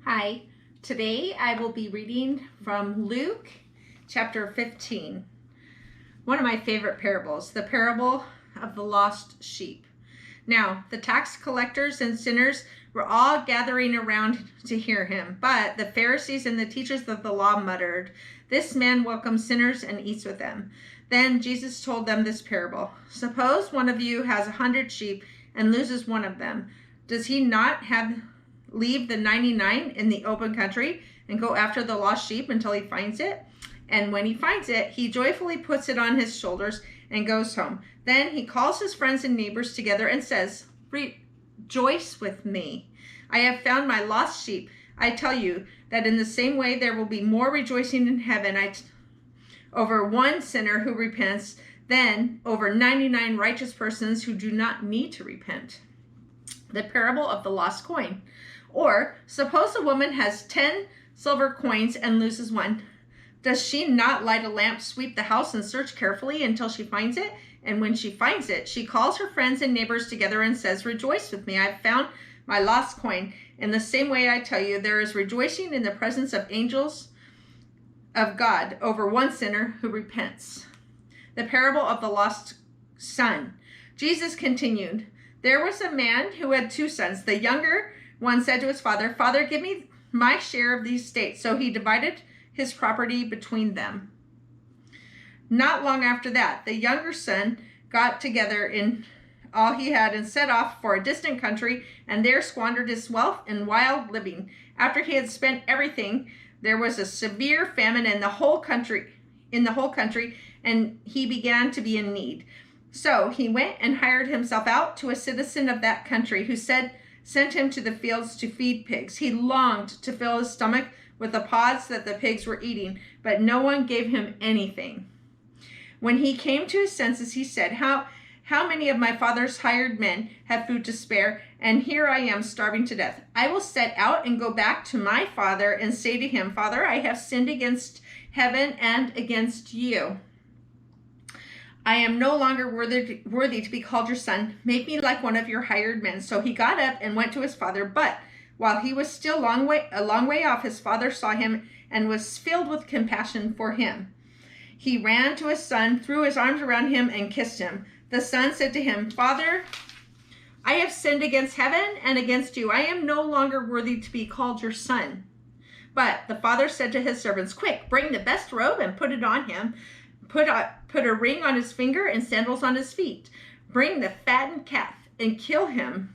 Hi, today I will be reading from Luke chapter 15, one of my favorite parables, the parable of the lost sheep. Now, the tax collectors and sinners were all gathering around to hear him, but the Pharisees and the teachers of the law muttered, "This man welcomes sinners and eats with them." Then Jesus told them this parable. "Suppose one of you has 100 sheep and loses one of them. Does he not leave the 99 in the open country and go after the lost sheep until he finds it? And when he finds it, he joyfully puts it on his shoulders and goes home. Then he calls his friends and neighbors together and says, 'Rejoice with me. I have found my lost sheep.' I tell you that in the same way there will be more rejoicing in heaven over one sinner who repents than over 99 righteous persons who do not need to repent." The parable of the lost coin. Or, suppose a woman has 10 silver coins and loses one. Does she not light a lamp, sweep the house, and search carefully until she finds it? And when she finds it, she calls her friends and neighbors together and says, "Rejoice with me, I've found my lost coin." In the same way, I tell you, there is rejoicing in the presence of angels of God over one sinner who repents. The parable of the lost son. Jesus continued, "There was a man who had 2 sons. The younger one said to his father, 'Father, give me my share of the estate.' So he divided his property between them. Not long after that, the younger son got together in all he had and set off for a distant country, and there squandered his wealth in wild living. After he had spent everything, there was a severe famine in the whole country, and he began to be in need. So he went and hired himself out to a citizen of that country, who sent him to the fields to feed pigs. He longed to fill his stomach with the pods that the pigs were eating, but no one gave him anything. When he came to his senses, he said, How many of my father's hired men have food to spare, and here I am starving to death? I will set out and go back to my father and say to him, 'Father, I have sinned against heaven and against you. I am no longer worthy to be called your son. Make me like one of your hired men.' So he got up and went to his father. But while he was still a long way off, his father saw him and was filled with compassion for him. He ran to his son, threw his arms around him, and kissed him. The son said to him, 'Father, I have sinned against heaven and against you. I am no longer worthy to be called your son.' But the father said to his servants, 'Quick, bring the best robe and put it on him. Put a ring on his finger and sandals on his feet. Bring the fattened calf and kill him.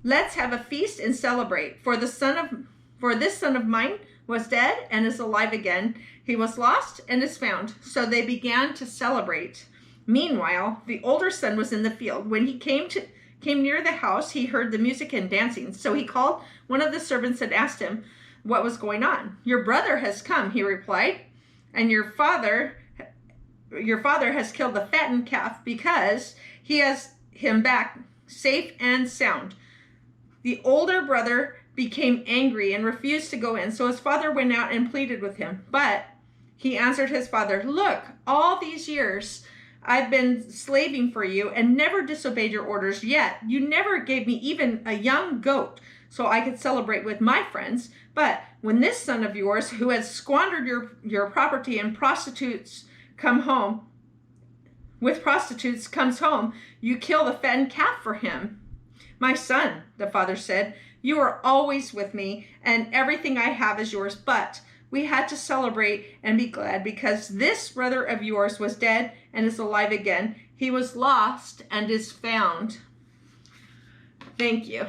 Let's have a feast and celebrate. For this son of mine was dead and is alive again. He was lost and is found.' So they began to celebrate. Meanwhile, the older son was in the field. When he came near the house, he heard the music and dancing. So he called one of the servants and asked him what was going on. 'Your brother has come,' he replied, 'and your father has killed the fattened calf because he has him back safe and sound.' The older brother became angry and refused to go in. So his father went out and pleaded with him. But he answered his father, 'Look, all these years I've been slaving for you and never disobeyed your orders. Yet you never gave me even a young goat so I could celebrate with my friends. But when this son of yours, who has squandered your property and comes home, you kill the fattened calf for him.' 'My son,' the father said, 'you are always with me, and everything I have is yours. But we had to celebrate and be glad because this brother of yours was dead and is alive again. He was lost and is found.'" Thank you.